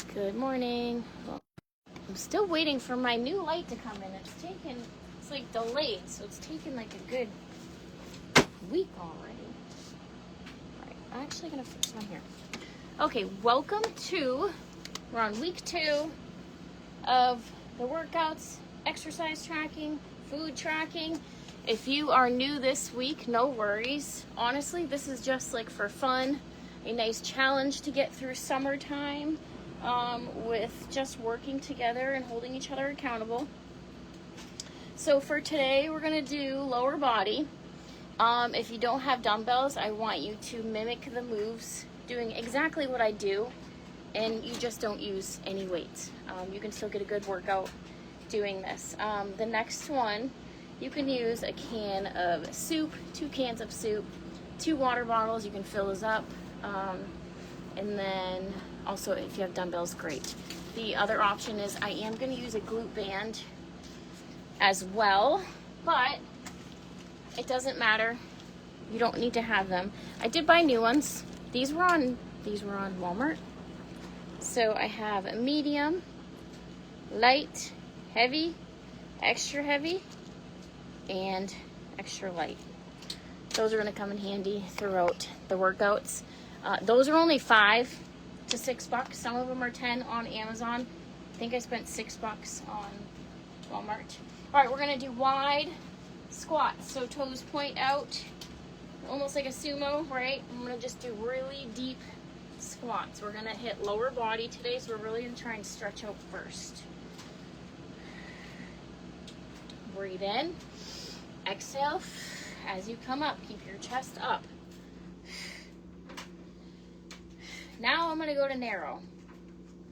Good morning. Well, I'm still waiting for my new light to come in. It's like delayed, so it's taken like a good week already. All right, I'm actually gonna fix my hair. Okay, we're on week 2 of the workouts, exercise tracking, food tracking. If you are new this week, no worries. Honestly, this is just like for fun, a nice challenge to get through summertime. With just working together and holding each other accountable. So for today, we're going to do lower body. If you don't have dumbbells, I want you to mimic the moves, doing exactly what I do, and you just don't use any weights. You can still get a good workout doing this. The next one, you can use a can of soup, 2 cans of soup, 2 water bottles. You can fill those up. And then also if you have dumbbells, great. The other option is I am going to use a glute band as well, but it doesn't matter. You don't need to have them. I did buy new ones. These were on Walmart. So I have a medium, light, heavy, extra heavy, and extra light. Those are going to come in handy throughout the workouts. Those are only $5 to $6. Some of them are 10 on Amazon. I think I spent $6 on Walmart. All right, we're gonna do wide squats. So toes point out, almost like a sumo, right? I'm gonna just do really deep squats. We're gonna hit lower body today, so we're really gonna try and stretch out first. Breathe in, exhale. As you come up, keep your chest up. Now I'm going to go to narrow.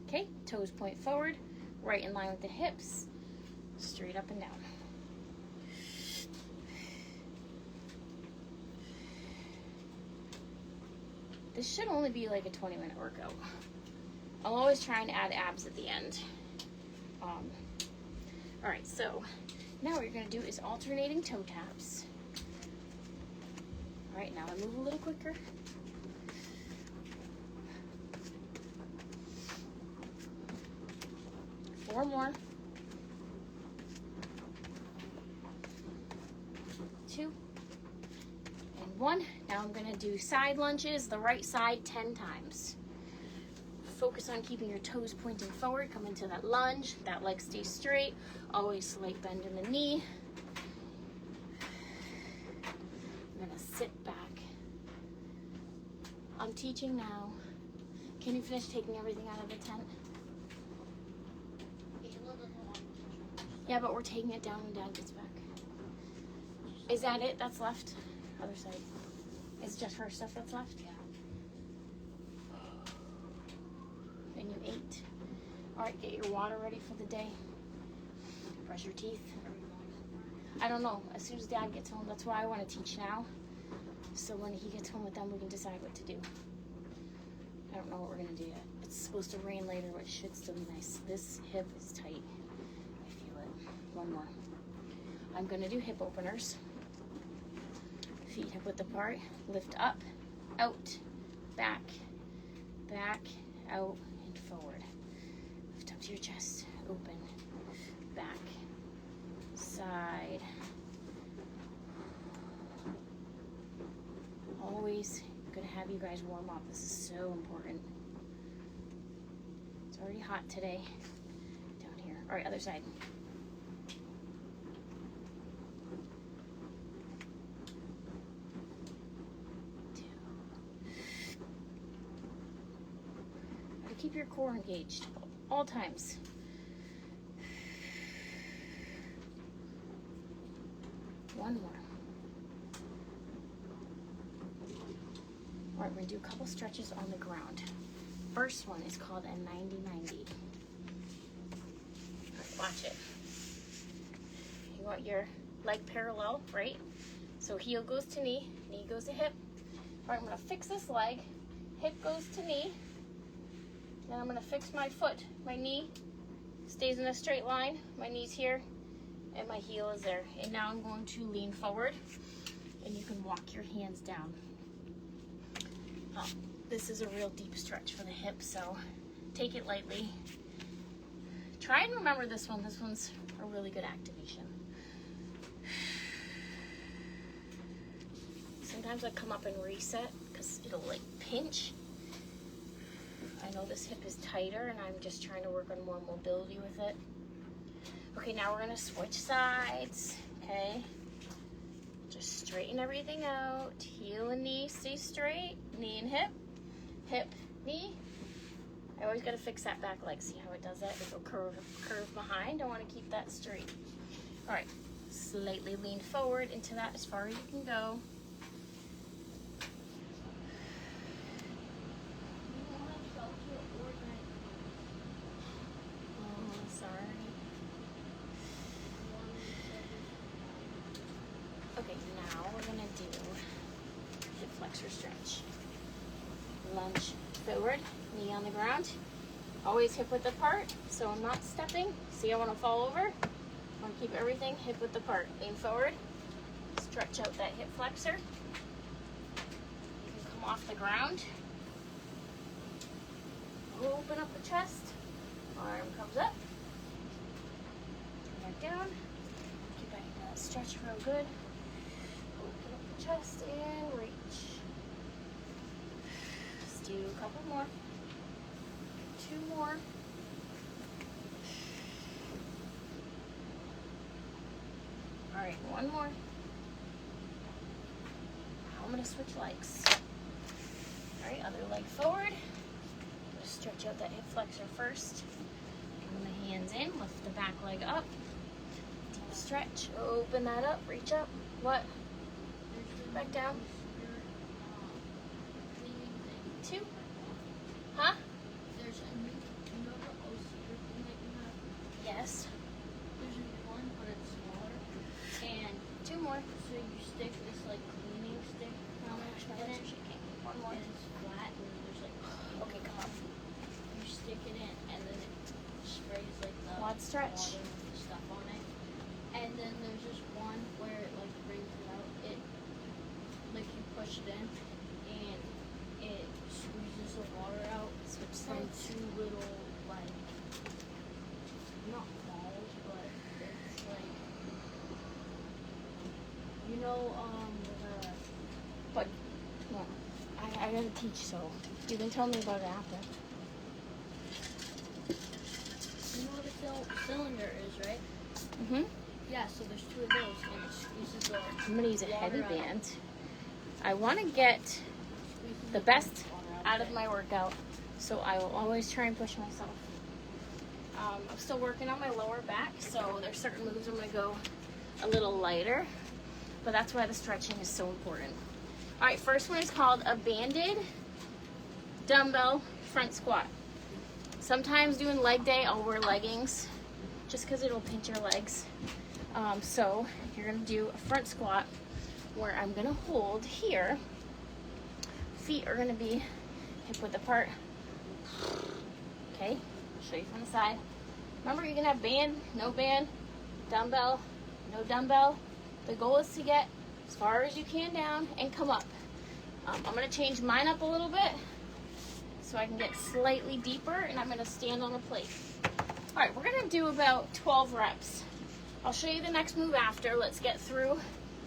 Okay, toes point forward, right in line with the hips, straight up and down. This should only be like a 20-minute workout. I'll always try and add abs at the end. All right, so now what you're going to do is alternating toe taps. All right, now I move a little quicker. Four more. 2 and 1. Now I'm going to do side lunges, the right side 10 times. Focus on keeping your toes pointing forward. Come into that lunge. That leg stays straight. Always slight bend in the knee. I'm going to sit back. I'm teaching now. Can you finish taking everything out of the tent? Yeah, but we're taking it down when Dad gets back. Is that it? That's left? Other side. It's just her stuff that's left? Yeah. And you ate. All right, get your water ready for the day. Brush your teeth. I don't know. As soon as Dad gets home, that's why I want to teach now. So when he gets home with them, we can decide what to do. I don't know what we're going to do yet. It's supposed to rain later, but it should still be nice. This hip is tight. One more. I'm going to do hip openers. Feet hip width apart. Lift up, out, back, back, out, and forward. Lift up to your chest. Open, back, side. Always going to have you guys warm up. This is so important. It's already hot today down here. All right, other side. Keep your core engaged all times. One more. All right, we're going to do a couple stretches on the ground. First one is called a 90-90. Watch it. You want your leg parallel, right? So heel goes to knee goes to hip. All right, I'm going to fix this leg. Hip goes to knee. Then I'm going to fix my foot. My knee stays in a straight line. My knee's here, and my heel is there. And now I'm going to lean forward, and you can walk your hands down. This is a real deep stretch for the hip, so Take it lightly. Try and remember this one. This one's a really good activation. Sometimes I come up and reset because it'll like pinch. I know this hip is tighter and I'm just trying to work on more mobility with it. Okay, now we're gonna switch sides, okay? Just straighten everything out. Heel and knee, stay straight. Knee and hip, knee. I always gotta fix that back leg. See how it does that? It'll curve behind. I wanna keep that straight. All right, slightly lean forward into that as far as you can go. Okay, now we're gonna do hip flexor stretch. Lunge forward, knee on the ground. Always hip width apart, so I'm not stepping. See, I wanna fall over. I wanna keep everything hip width apart. Lean forward, stretch out that hip flexor. You can come off the ground. Open up the chest. Arm comes up. Back down. Keep that stretch real good. Open up the chest and reach. Let's do a couple more. 2 more. All right, 1 more. Now I'm gonna switch legs. All right, other leg forward. Stretch out that hip flexor first. Bring the hands in, lift the back leg up. Deep stretch, open that up, reach up. What? Back down. 2. Huh? There's a new, you know the OCR thing that you have? Yes. There's a new one, but it's smaller. And 2 more. so you stick this like cleaning stick Oh my gosh, my in legs it, are shaking. 1 more. and it's flat, and then there's like Okay, come on. you stick it in, and then it sprays like the Quad stretch. water with the stuff on it. And then there's this one where it like brings it out. It like you push it in, and it squeezes the water out Switch from sides. 2 little like not balls, but it's like you know the But, no. I gotta teach, so you can tell me about it after. you know what a cylinder is, right? Mm-hmm. Yeah, so there's 2 of those, and it squeezes the I'm gonna use a heavy water out. band. I wanna get Squeezes the best out of my workout, so I will always try and push myself. I'm still working on my lower back, so there's certain moves I'm gonna go a little lighter, but that's why the stretching is so important. All right, first one is called a banded dumbbell front squat. Sometimes doing leg day, I'll wear leggings just because it'll pinch your legs. So you're gonna do a front squat where I'm gonna hold here. Feet are gonna be hip width apart. Okay, I'll show you from the side. Remember, you can have band, no band, dumbbell, no dumbbell. The goal is to get as far as you can down and come up. I'm gonna change mine up a little bit so I can get slightly deeper, and I'm gonna stand on a plate. All right, we're gonna do about 12 reps. I'll show you the next move after. Let's get through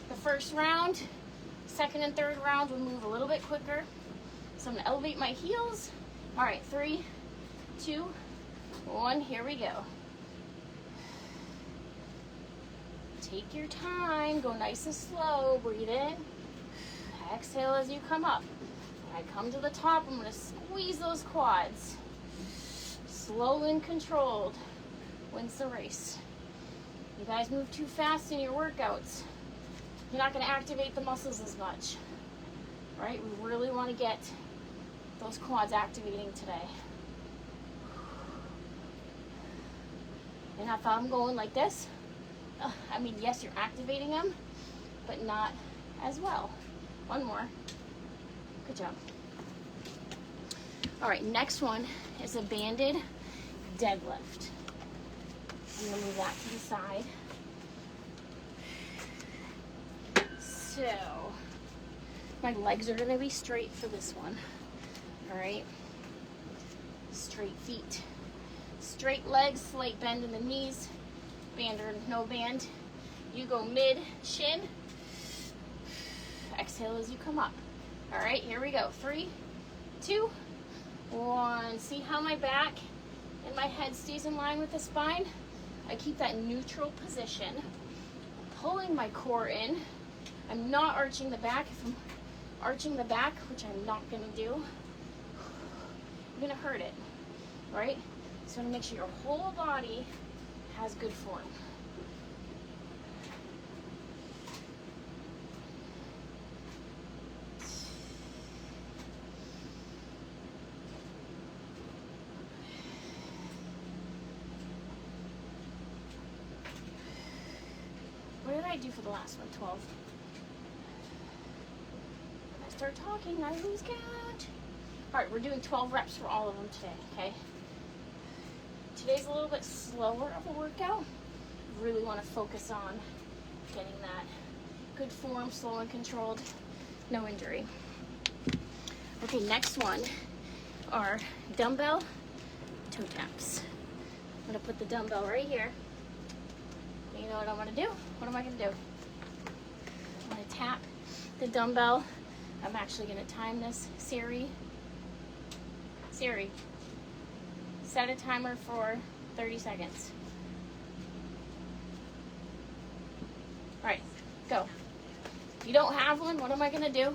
the first round. Second and third round, we'll move a little bit quicker. So I'm gonna elevate my heels. All right, 3, 2, 1, here we go. Take your time, go nice and slow, breathe in. Exhale as you come up. When I come to the top, I'm gonna squeeze those quads. Slow and controlled wins the race. You guys move too fast in your workouts, you're not gonna activate the muscles as much, right? We really wanna get those quads activating today. And if I'm going like this, I mean, yes, you're activating them, but not as well. 1 more. Good job. All right, next one is a banded deadlift. I'm gonna move that to the side. So, my legs are gonna be straight for this one. All right. straight feet. Straight legs, slight bend in the knees, band or no band. You go mid shin. Exhale as you come up. All right, here we go. 3, 2, 1. See how my back and my head stays in line with the spine? I keep that neutral position, pulling my core in. I'm not arching the back. If I'm arching the back, which I'm not gonna do, I'm gonna hurt it, right? So you wanna make sure your whole body has good form. What did I do for the last one? 12. When I start talking, I lose count. All right, we're doing 12 reps for all of them today, okay? Today's a little bit slower of a workout. Really want to focus on getting that good form, slow and controlled, no injury. Okay, next one are dumbbell toe taps. I'm gonna put the dumbbell right here. You know what I'm gonna do? What am I gonna do? I'm gonna tap the dumbbell. I'm actually gonna time this. Siri, set a timer for 30 seconds. All right, go. If you don't have one, what am I gonna do?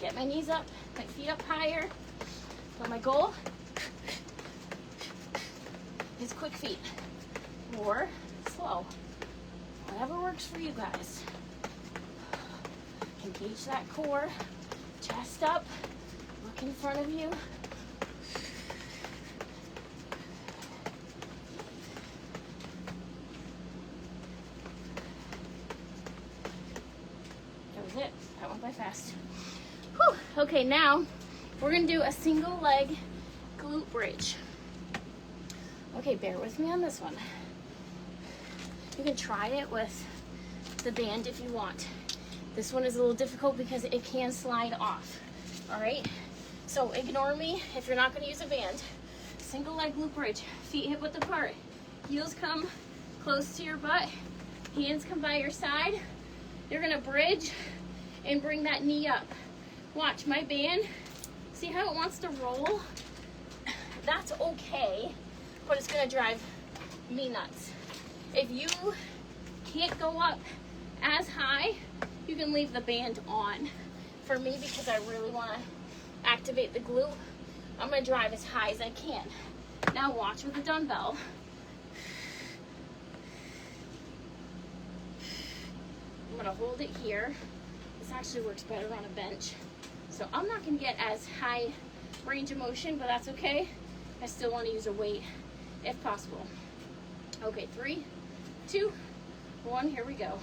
Get my knees up, my feet up higher. So my goal is quick feet or slow. Whatever works for you guys. Engage that core, chest up, look in front of you. That was it. That went by fast. Whew. Okay, now we're gonna do a single leg glute bridge. Okay, bear with me on this one. You can try it with the band if you want. This one is a little difficult because it can slide off. All right, so ignore me if you're not going to use a band. Single leg glute bridge, feet hip width apart, heels come close to your butt, hands come by your side. You're going to bridge and bring that knee up. Watch my band. See how it wants to roll? That's okay, but it's going to drive me nuts. If you can't go up as high, you can leave the band on. For me, because I really want to activate the glute, I'm going to drive as high as I can. Now watch with the dumbbell. I'm going to hold it here. This actually works better on a bench. So I'm not going to get as high range of motion, but that's okay. I still want to use a weight if possible. Okay, 3, 2, 1, here we go.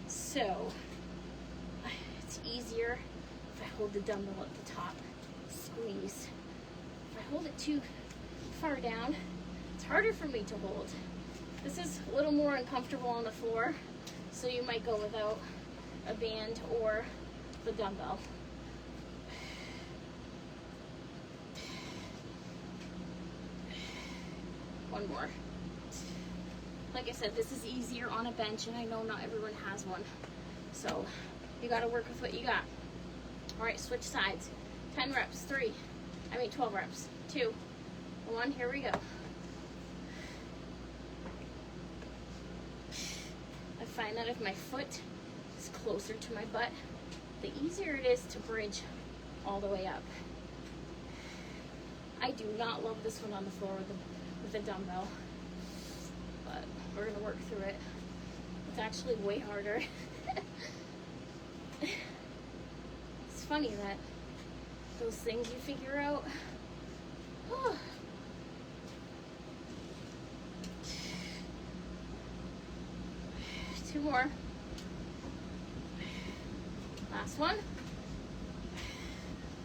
So, it's easier if I hold the dumbbell at the top, squeeze. If I hold it too far down, it's harder for me to hold. This is a little more uncomfortable on the floor, so you might go without a band or the dumbbell. One more. Like I said, this is easier on a bench, and I know not everyone has one. So you got to work with what you got. All right, switch sides. 10 reps, 12 reps. 2, 1, here we go. I find that if my foot is closer to my butt, the easier it is to bridge all the way up. I do not love this one on the floor with a dumbbell, but we're gonna work through it. It's actually way harder. It's funny that those things you figure out. Oh. 2 more. Last one.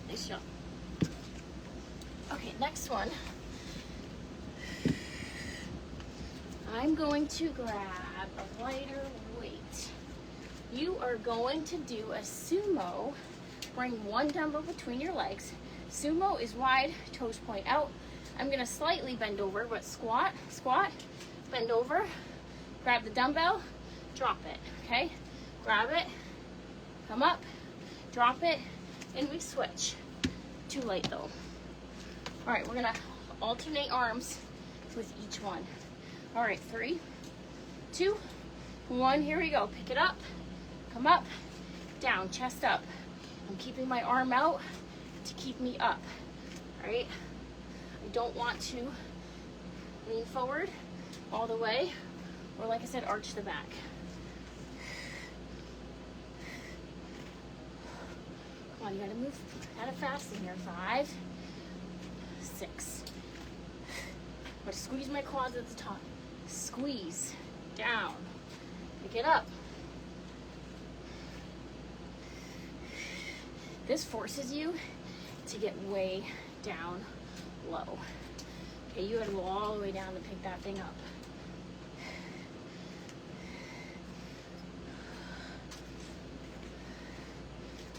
Nice job. Okay, next one. I'm going to grab a lighter weight. you are going to do a sumo. Bring one dumbbell between your legs. Sumo is wide, toes point out. I'm gonna slightly bend over, but squat, squat, bend over, grab the dumbbell, drop it, okay? Grab it, come up, drop it, and we switch. Too late though. All right, we're gonna alternate arms with each one. All right, 3, 2, 1, here we go. Pick it up, come up, down, chest up. I'm keeping my arm out to keep me up, all right? I don't want to lean forward all the way, or like I said, arch the back. Come on, you gotta move kind of fast in here. 5, 6. I'm gonna squeeze my quads at the top. Squeeze, down, pick it up. This forces you to get way down low. Okay, you gotta go all the way down to pick that thing up.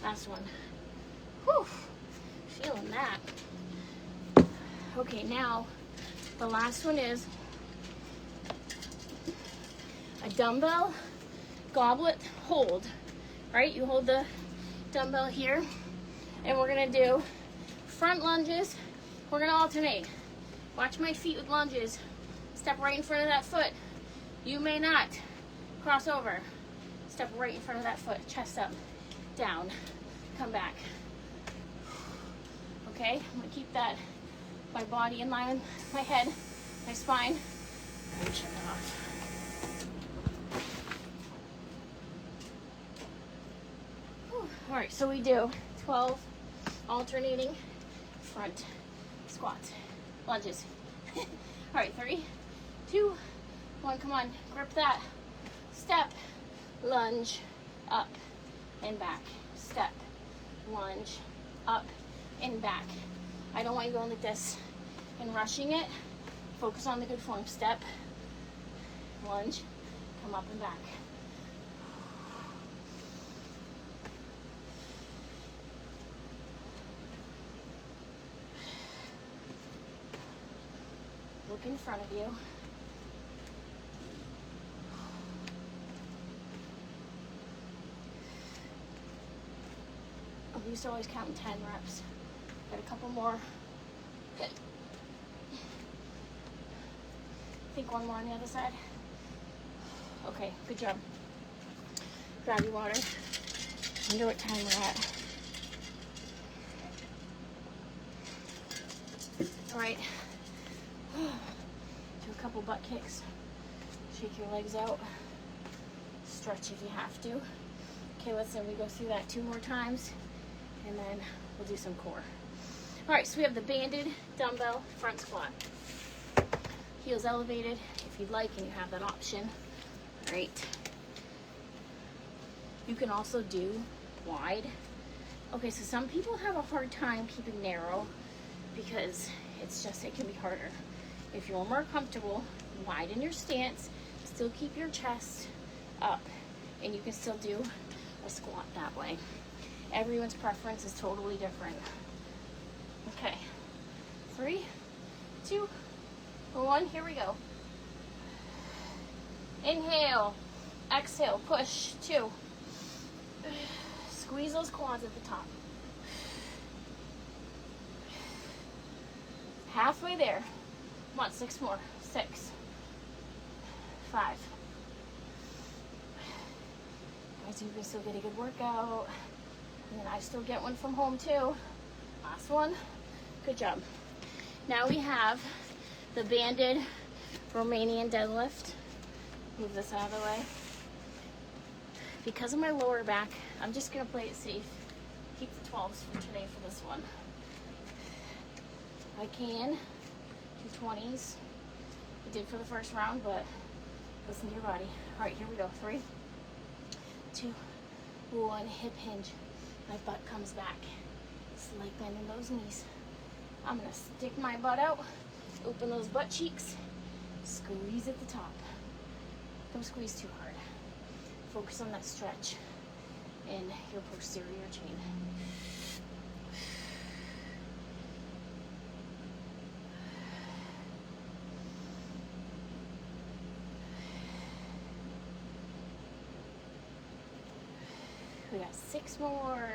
Last one. Whew, feeling that. Okay, now the last one is a dumbbell goblet hold, right? You hold the dumbbell here, and we're gonna do front lunges. We're gonna alternate. Watch my feet with lunges. Step right in front of that foot. You may not. Cross over. Step right in front of that foot. Chest up, down, come back. Okay, I'm gonna keep that, my body in line with my head, my spine. And shut it off. All right, so we do 12 alternating front squats, lunges. All right, 3, 2, 1, come on, grip that. Step, lunge, up and back. Step, lunge, up and back. I don't want you going like this and rushing it. Focus on the good form. Step, lunge, come up and back. Look in front of you. I'm used to always counting 10 reps. Got a couple more. Good. I think one more on the other side. Okay, good job. Grab your water. I wonder what time we're at. All right. Do a couple butt kicks. Shake your legs out. Stretch if you have to. Okay, listen, we go through that 2 more times, and then we'll do some core. All right, so we have the banded dumbbell front squat. Heels elevated if you'd like, and you have that option. All right. You can also do wide. Okay, so some people have a hard time keeping narrow because it can be harder. If you're more comfortable, widen your stance, still keep your chest up, and you can still do a squat that way. Everyone's preference is totally different. Okay, 3, 2, 1, here we go. Inhale, exhale, push, 2. Squeeze those quads at the top. Halfway there. Come on, 6 more. 6, 5. Guys, you can still get a good workout. And then I still get one from home too. Last one. Good job. Now we have the banded Romanian deadlift. Move this out of the way. Because of my lower back, I'm just gonna play it safe. Keep the 12s for today for this one. I can do 20s. I did for the first round, but listen to your body. All right, here we go. 3, 2, 1. Hip hinge. My butt comes back. It's like bending those knees. I'm gonna stick my butt out, open those butt cheeks, squeeze at the top. Don't squeeze too hard. Focus on that stretch. in your posterior chain. We got 6 more.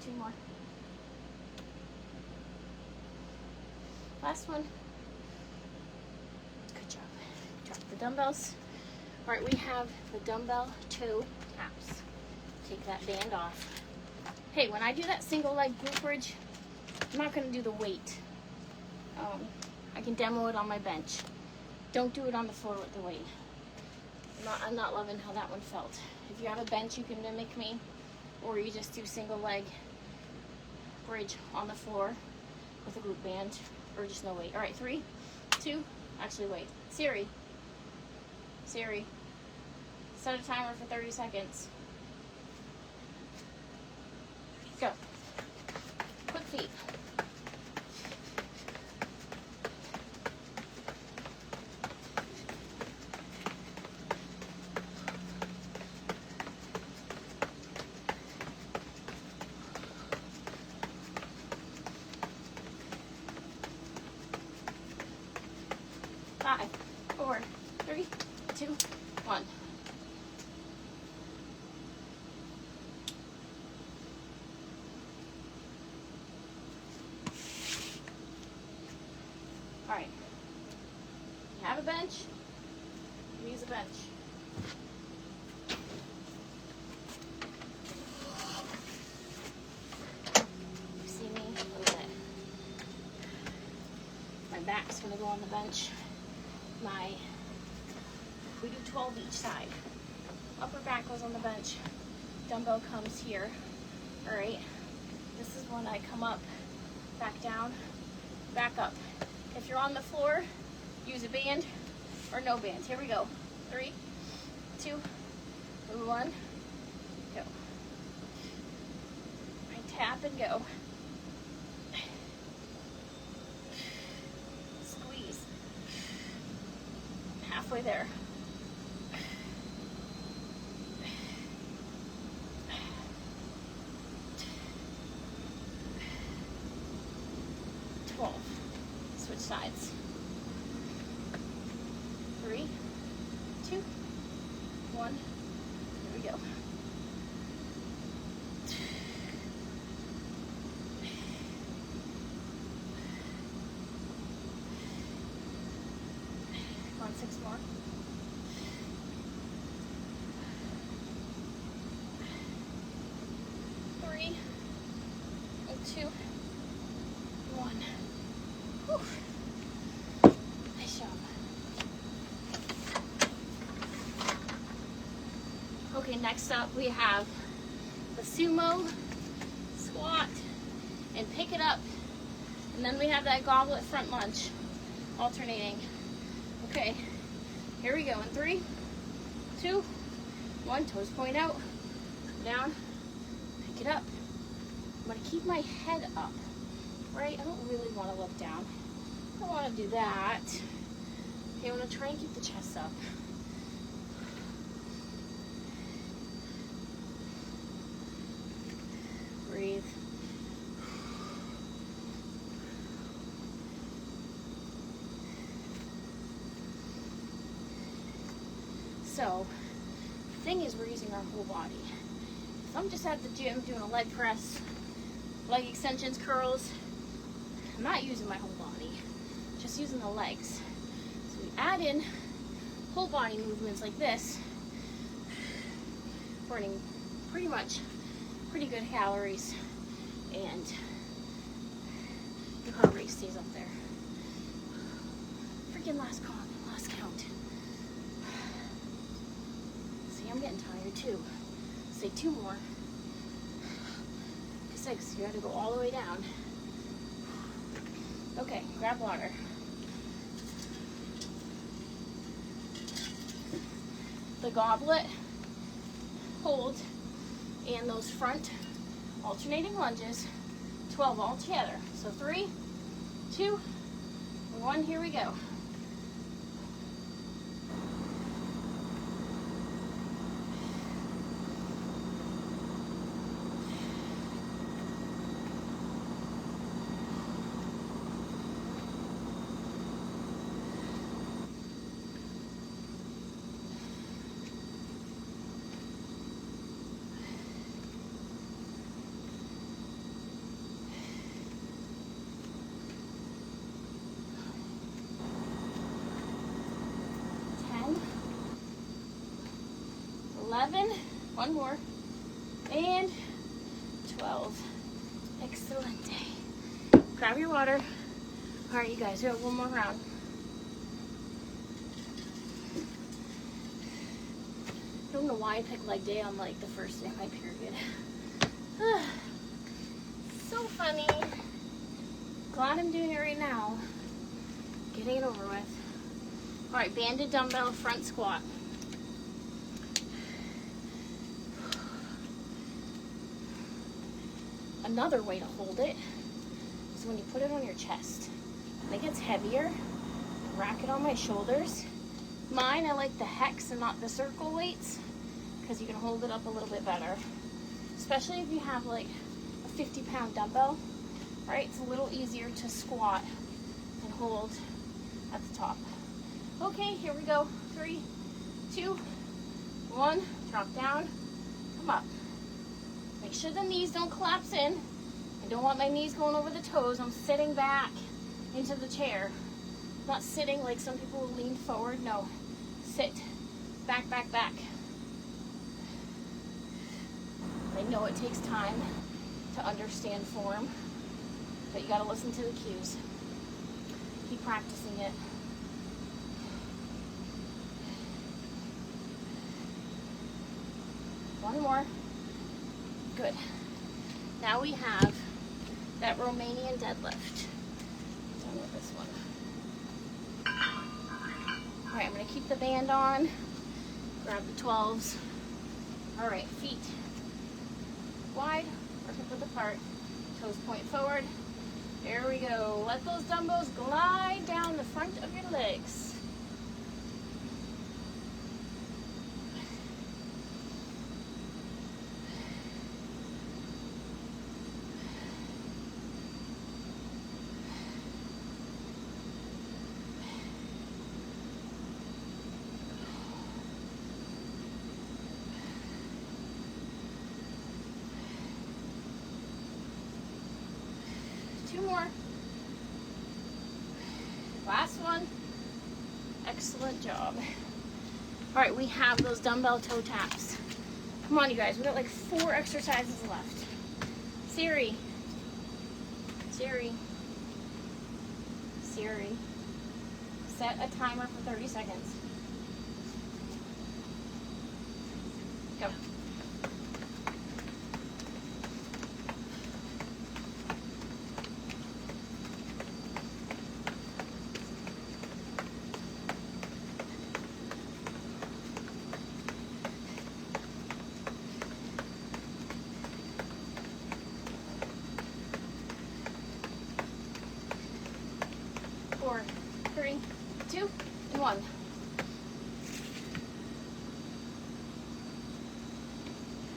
Two more. Last one. Good job. Drop the dumbbells. All right, we have the dumbbell toe taps. Take that band off. Hey, when I do that single leg glute bridge, I'm not gonna do the weight. I can demo it on my bench. Don't do it on the floor with the weight. I'm not loving how that one felt. If you have a bench, you can mimic me, or you just do single leg bridge on the floor with a glute band, or just no weight. All right, 3, 2, actually wait. Siri, set a timer for 30 seconds. Go. Quick feet. Five, 4, 3, 2, 1. All right. You have a bench? Use a bench. You see me? Look at that. My back's gonna go on the bench. We do 12 each side. Upper back goes on the bench. Dumbbell comes here. All right. This is when I come up, back down, back up. If you're on the floor, use a band or no band. Here we go. 3, 2, 1, go. I tap and go. Squeeze. Halfway there. Switch sides. 3, 2, 1. Here we go. Come on, 6 more. Three, 2, 1. Whew. Nice job. Okay, next up we have the sumo, squat, and pick it up. And then we have that goblet front lunge, alternating. Okay, here we go. In 3, 2, 1, toes point out, down, pick it up. I'm gonna keep my head up, right? I don't really wanna look down. I don't wanna do that. Okay, I'm gonna try and keep the chest up. Breathe. So, the thing is, we're using our whole body. If I'm just at the gym doing a leg press, leg extensions, curls, I'm not using my whole body, just using the legs. So we add in whole body movements like this, burning pretty good calories, and your heart rate stays up there. Freaking last count. See, I'm getting tired too. Say 2 more. 6, you have to go all the way down. Okay, grab water. The goblet, hold, and those front alternating lunges, 12 all together. So 3, 2, 1, here we go. One more, and 12. Excellent day. Grab your water. All right, you guys, we have one more round. I don't know why I picked leg day on like the first day of my period. So funny. Glad I'm doing it right now. Getting it over with. All right, banded dumbbell front squat. Another way to hold it is when you put it on your chest. When it gets heavier, rack it on my shoulders. Mine, I like the hex and not the circle weights because you can hold it up a little bit better. Especially if you have like a 50-pound dumbbell, right? It's a little easier to squat and hold at the top. Okay, here we go. 3, 2, 1, drop down, come up. Make sure the knees don't collapse in. I don't want my knees going over the toes. I'm sitting back into the chair. Not sitting like some people will lean forward. No, sit, back, back, back. I know it takes time to understand form, but you gotta listen to the cues. Keep practicing it. One more. Good. Now we have that Romanian deadlift. Done with this one. All right, I'm gonna keep the band on. Grab the 12s. All right, feet wide or hip width apart. Toes point forward. There we go. Let those dumbbells glide down the front of your legs. Two more. Last one. Excellent job. All right, we have those dumbbell toe taps. Come on, you guys. We got like 4 exercises left. Siri. Siri. Siri. Set a timer for 30 seconds. Go. Four, 3, 2, and 1.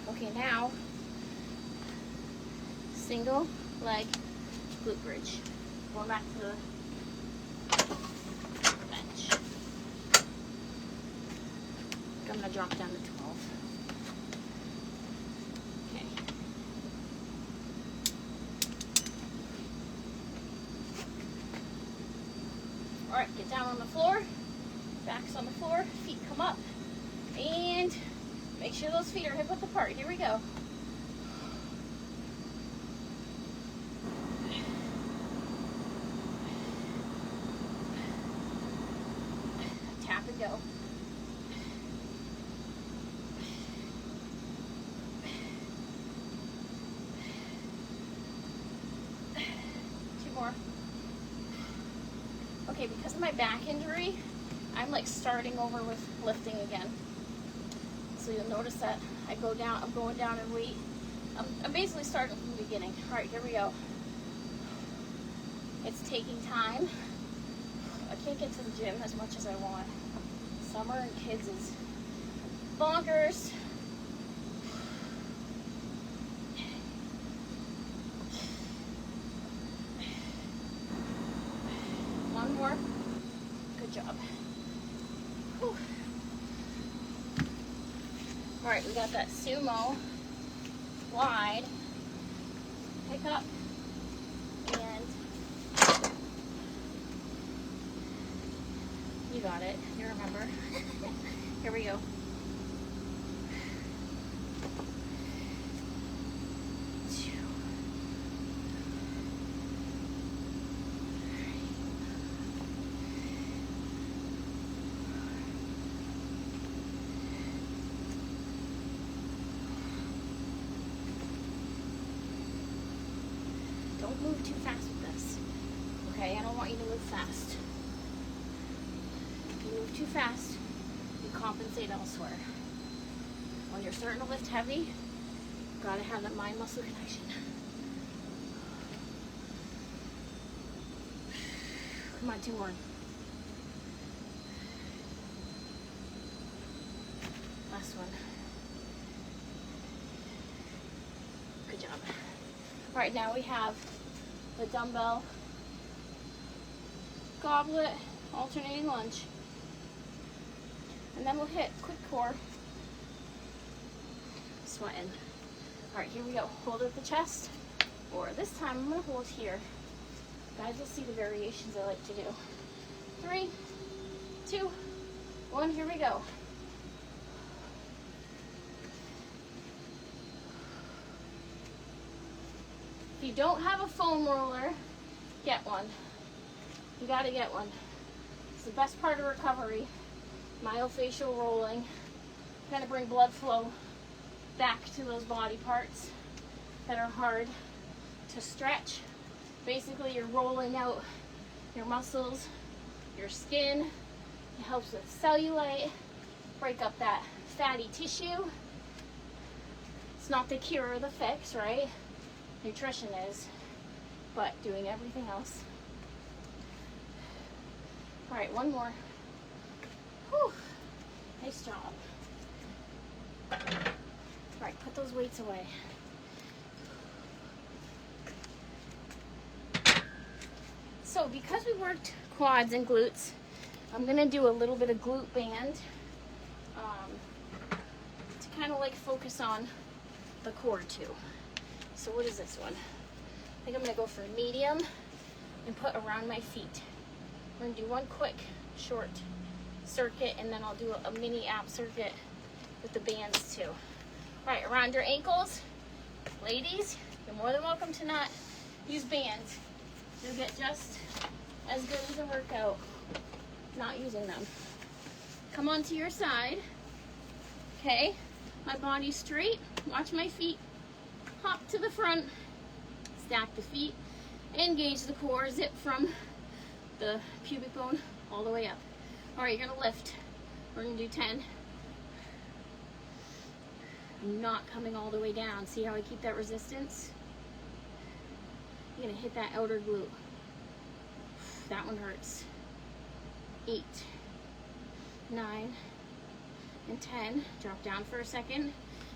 Okay, now single leg glute bridge. Going back to the bench. I'm gonna drop down to 12. Okay. All right, get down on the floor. Backs on the floor, feet come up. And make sure those feet are hip width apart. Here we go. Tap and go. Two more. Okay, because of my back injury, I'm like starting over with lifting again. So you'll notice that I'm going down in weight I'm basically starting from the beginning. All right, here we go. It's taking time. I can't get to the gym as much as I want. Summer and kids is bonkers. One more. Good job. Whew. All right, we got that sumo wide. Pick up and you got it. You remember. Here we go. Don't move too fast with this. Okay, I don't want you to move fast. If you move too fast, you compensate elsewhere. When you're starting to lift heavy, you gotta have that mind-muscle connection. Come on, 2 more. Last one. Good job. All right, now we have the dumbbell goblet alternating lunge. And then we'll hit quick core. Sweating. All right, here we go. Hold at the chest. Or this time I'm gonna hold here. Guys, you'll see the variations I like to do. 3, 2, 1, here we go. If you don't have a foam roller, get one. You gotta get one. It's the best part of recovery. Myofascial rolling. Kind of bring blood flow back to those body parts that are hard to stretch. Basically, you're rolling out your muscles, your skin. It helps with cellulite, break up that fatty tissue. It's not the cure or the fix, right? Nutrition is, but doing everything else. All right, one more. Whew. Nice job. All right, put those weights away. So because we worked quads and glutes, I'm gonna do a little bit of glute band to kind of like focus on the core too. So what is this one? I think I'm gonna go for medium and put around my feet. We're gonna do one quick short circuit and then I'll do a mini ab circuit with the bands too. All right, around your ankles. Ladies, you're more than welcome to not use bands. You'll get just as good as a workout not using them. Come onto your side. Okay, my body's straight. Watch my feet. Hop to the front, stack the feet, engage the core, zip from the pubic bone all the way up. All right, you're gonna lift. We're gonna do 10. I'm not coming all the way down. See how I keep that resistance? You're gonna hit that outer glute. That one hurts. 8, 9, and 10. Drop down for a second.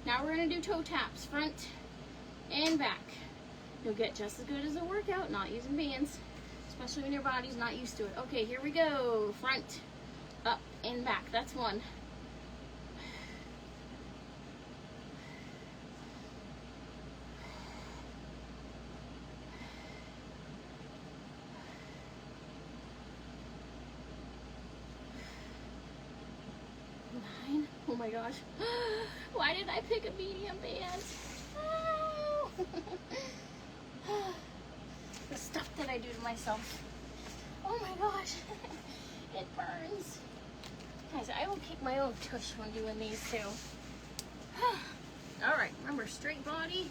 Now we're gonna do toe taps, front and back. You'll get just as good as a workout not using bands, especially when your body's not used to it. Okay, here we go. Front, up, and back. That's 1. Oh my gosh. Why did I pick a medium band? Oh. The stuff that I do to myself. Oh my gosh. It burns. Guys, I will kick my own tush when doing these too. Alright, remember straight body.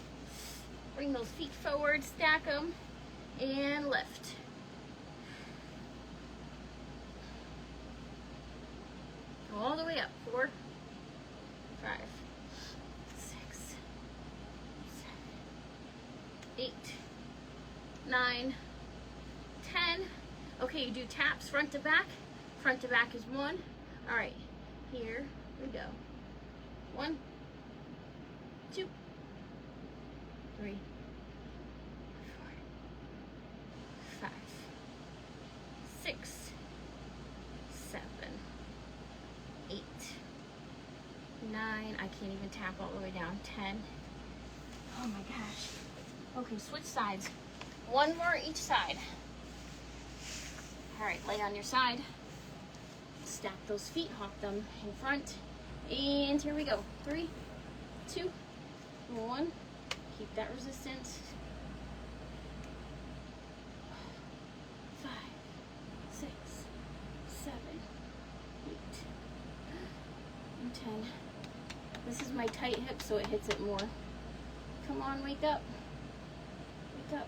Bring those feet forward, stack them, and lift. Go all the way up. 4, 5, 6, 7, 8, 9, 10. Okay, you do taps front to back. Front to back is 1. All right, here we go. 1, 2, 3, 4, 5, 6, 7, 8, 9. I can't even tap all the way down. 10. Oh my gosh. Okay, switch sides. 1 more each side. All right, lay on your side. Stack those feet, hop them in front. And here we go. 3, 2, 1. Keep that resistance. 5, 6, 7, 8, and 10. This is my tight hip, so it hits it more. Come on, wake up. Wake up.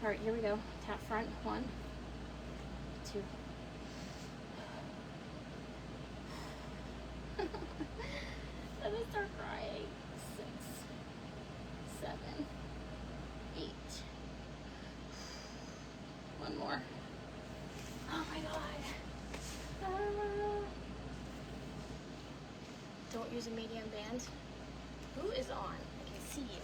All right, here we go. Tap front. 1, 2. Let me start crying. 6, 7, 8. 1 more. Oh my god. Ah. Don't use a medium band. Who is on? I can see you.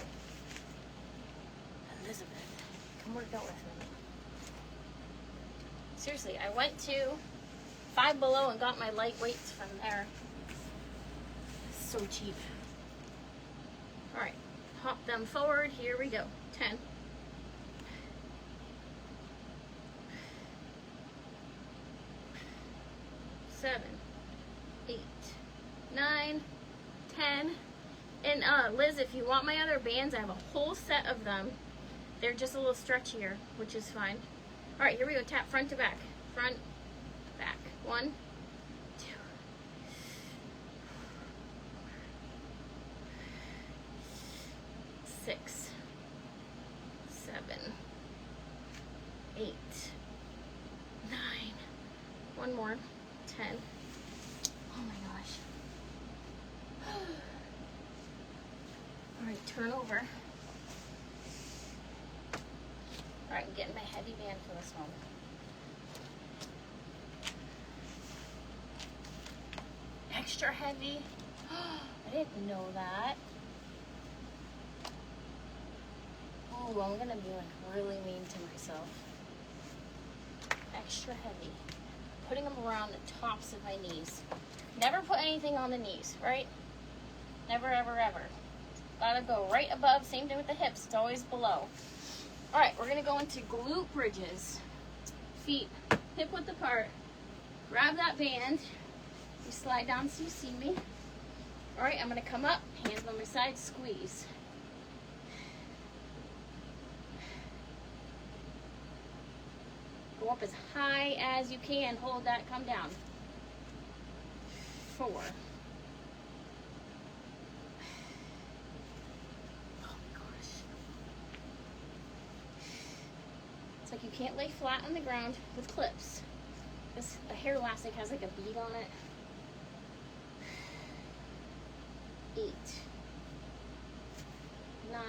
Elizabeth, come work out with me. Seriously, I went to Five Below and got my light weights from there. So cheap. All right, hop them forward. Here we go. 10. 7, 8, 9, 10. And Liz, if you want my other bands, I have a whole set of them. They're just a little stretchier, which is fine. All right, here we go. Tap front to back. Front, back. 1, 2, 6, 7, 8, 9. 1 more. 10. Oh my gosh. All right, turn over. All right, I'm getting my heavy band for this one. Extra heavy. I didn't know that. Oh, I'm gonna be like really mean to myself. Extra heavy. Putting them around the tops of my knees. Never put anything on the knees, right? Never, ever, ever. Gotta go right above. Same thing with the hips. It's always below. All right, we're gonna go into glute bridges. Feet hip width apart. Grab that band. You slide down so you see me. All right, I'm gonna come up. Hands on my side. Squeeze. Go up as high as you can. Hold that. Come down. 4. Oh my gosh. It's like you can't lay flat on the ground with clips. The hair elastic has like a bead on it. 8, 9,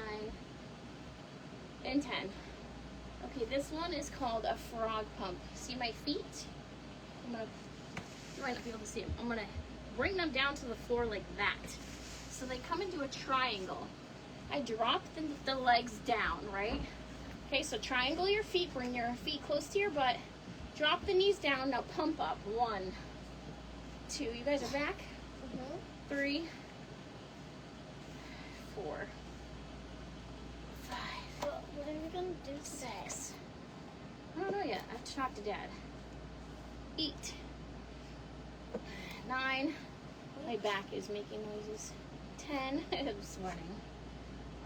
and 10. Okay, this one is called a frog pump. See my feet? You might not be able to see them. I'm gonna bring them down to the floor like that. So they come into a triangle. I drop the legs down, right? Okay, so triangle your feet, bring your feet close to your butt. Drop the knees down, now pump up. 1, 2, you guys are back? 3, 4, 5. What are we gonna do today? 6. I don't know yet. I have to talk to Dad. 8, 9. My back is making noises. 10. I'm sweating.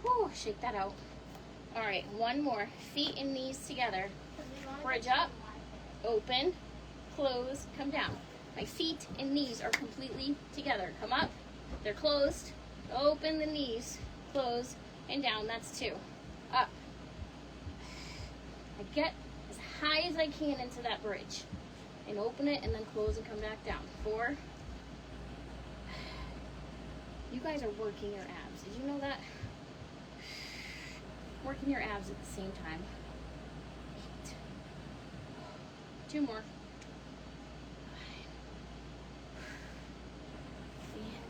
Whew, shake that out. All right, 1 more. Feet and knees together. Bridge up, open, close, come down. My feet and knees are completely together. Come up. They're closed. Open the knees, close, and down. That's 2. Up. I get as high as I can into that bridge. And open it and then close and come back down. 4. You guys are working your abs. Did you know that? working your abs at the same time. 8. 2 more.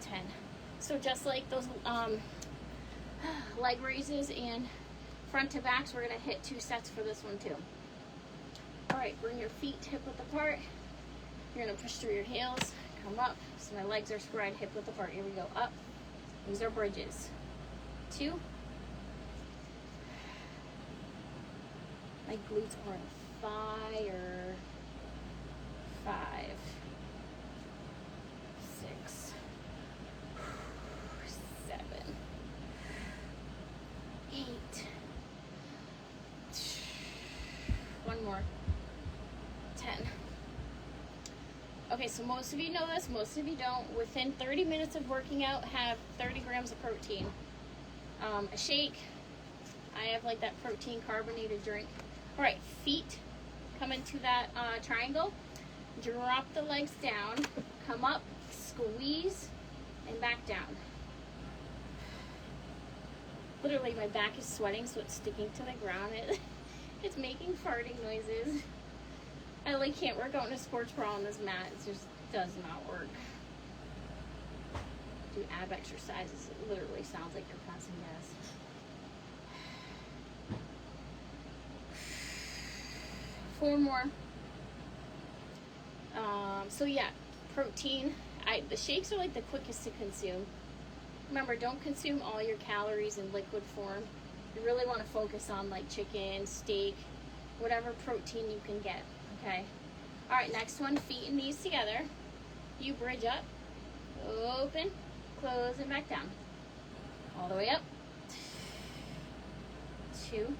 10. So just like those leg raises and front to backs, we're gonna hit 2 sets for this one too. All right, bring your feet hip width apart. You're gonna push through your heels, come up. So my legs are spread hip width apart. Here we go, up. These are bridges. 2. My glutes are on fire. 5. 6. 7. 8. 1 more. 10. Okay, so most of you know this, most of you don't. Within 30 minutes of working out, have 30 grams of protein. A shake. I have like that protein carbonated drink. All right, feet come into that triangle. Drop the legs down. Come up, squeeze, and back down. Literally, my back is sweating, so it's sticking to the ground. It's making farting noises. I like can't work out in a sports bra on this mat. It just does not work. Do ab exercises. It literally sounds like you're passing gas. Four more. So yeah, protein. The shakes are like the quickest to consume. Remember, don't consume all your calories in liquid form. You really want to focus on like chicken, steak, whatever protein you can get. Okay. All right, next one, feet and knees together. You bridge up, open, close, and back down. All the way up. 2.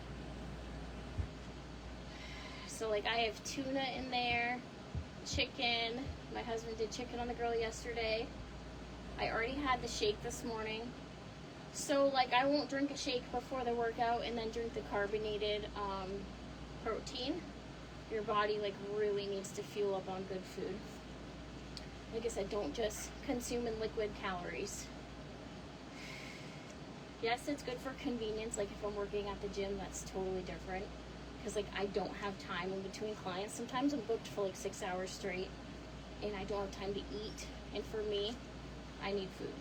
So like I have tuna in there, chicken. My husband did chicken on the grill yesterday. I already had the shake this morning. So like I won't drink a shake before the workout and then drink the carbonated protein. Your body like really needs to fuel up on good food. Like I said, don't just consume in liquid calories. Yes, it's good for convenience. Like if I'm working at the gym, that's totally different. Because like I don't have time in between clients. Sometimes I'm booked for like 6 hours straight and I don't have time to eat. And for me, I need food.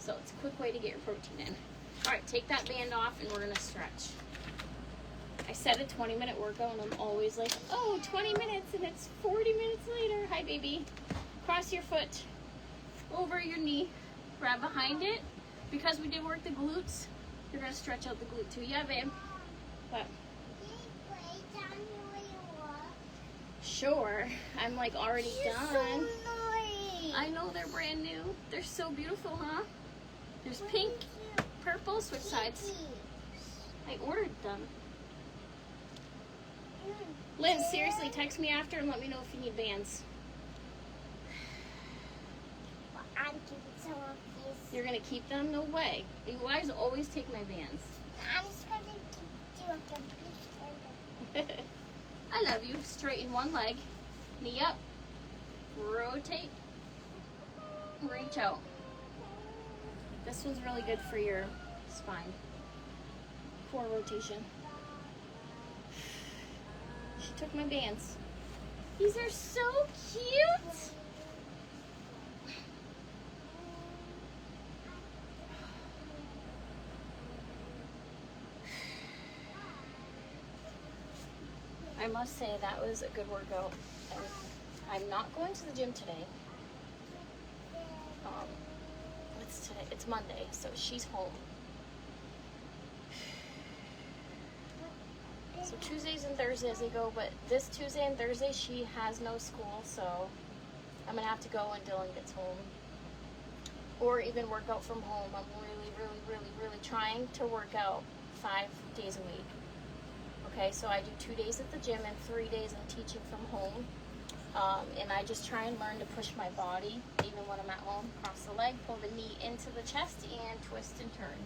So it's a quick way to get your protein in. All right, take that band off and we're gonna stretch. I set a 20-minute workout and I'm always like, oh, 20 minutes and it's 40 minutes later. Hi, baby. Cross your foot over your knee. Grab behind it. Because we did work the glutes, you're gonna stretch out the glute too. Yeah, babe. What? Sure. I'm like already done. So annoying. I know, they're brand new. They're so beautiful, huh? There's pink, purple, switch sides. I ordered them. Liz, seriously, text me after and let me know if you need bands. I'm keeping some of these. You're gonna keep them? No way. You guys always take my bands. I'm just gonna do a complete. I love you. Straighten one leg. Knee up. Rotate. Reach out. This one's really good for your spine. Core rotation. She took my bands. These are so cute. I must say that was a good workout. And I'm not going to the gym today. What's today? It's Monday, so she's home. So Tuesdays and Thursdays they go, but this Tuesday and Thursday she has no school, so I'm gonna have to go when Dylan gets home. Or even work out from home. I'm really trying to work out 5 days a week. Okay, so I do 2 days at the gym and 3 days I'm teaching from home. And I just try and learn to push my body, even when I'm at home. Cross the leg, pull the knee into the chest, and twist and turn.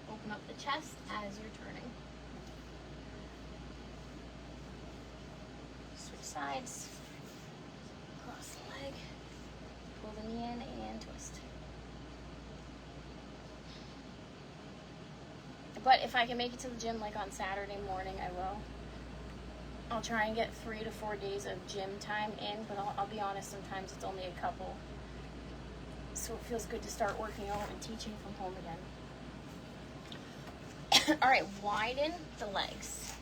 Open up the chest as you're turning. Switch sides. Cross the leg, pull the knee in, and twist. But if I can make it to the gym like on Saturday morning, I will. I'll try and get 3 to 4 days of gym time in, but I'll be honest, sometimes it's only a couple. So it feels good to start working out and teaching from home again. All right, widen the legs.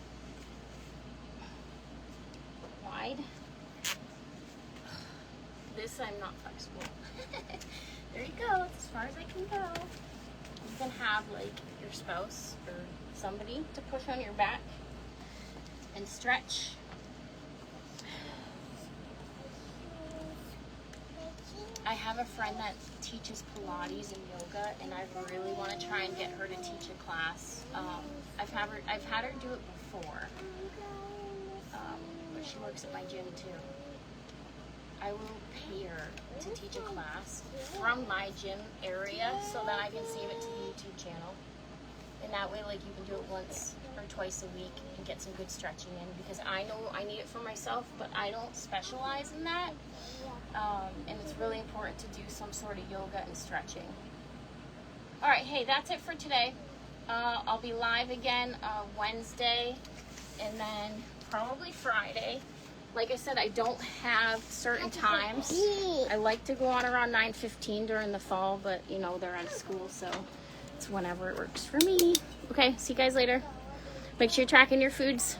Wide. This I'm not flexible. There you go, as far as I can go. You can have like your spouse or somebody to push on your back and stretch. I have a friend that teaches Pilates and yoga, and I really want to try and get her to teach a class. I've had her do it before, but she works at my gym too. I will pay her to teach a class from my gym area so that I can save it to the YouTube channel. And that way, like, you can do it once or twice a week and get some good stretching in, because I know I need it for myself, but I don't specialize in that. And it's really important to do some sort of yoga and stretching. All right, hey, that's it for today. I'll be live again Wednesday and then probably Friday. Like I said, I don't have certain times. I like to go on around 9:15 during the fall, but you know, they're out of school, so it's whenever it works for me. Okay, see you guys later. Make sure you're tracking your foods.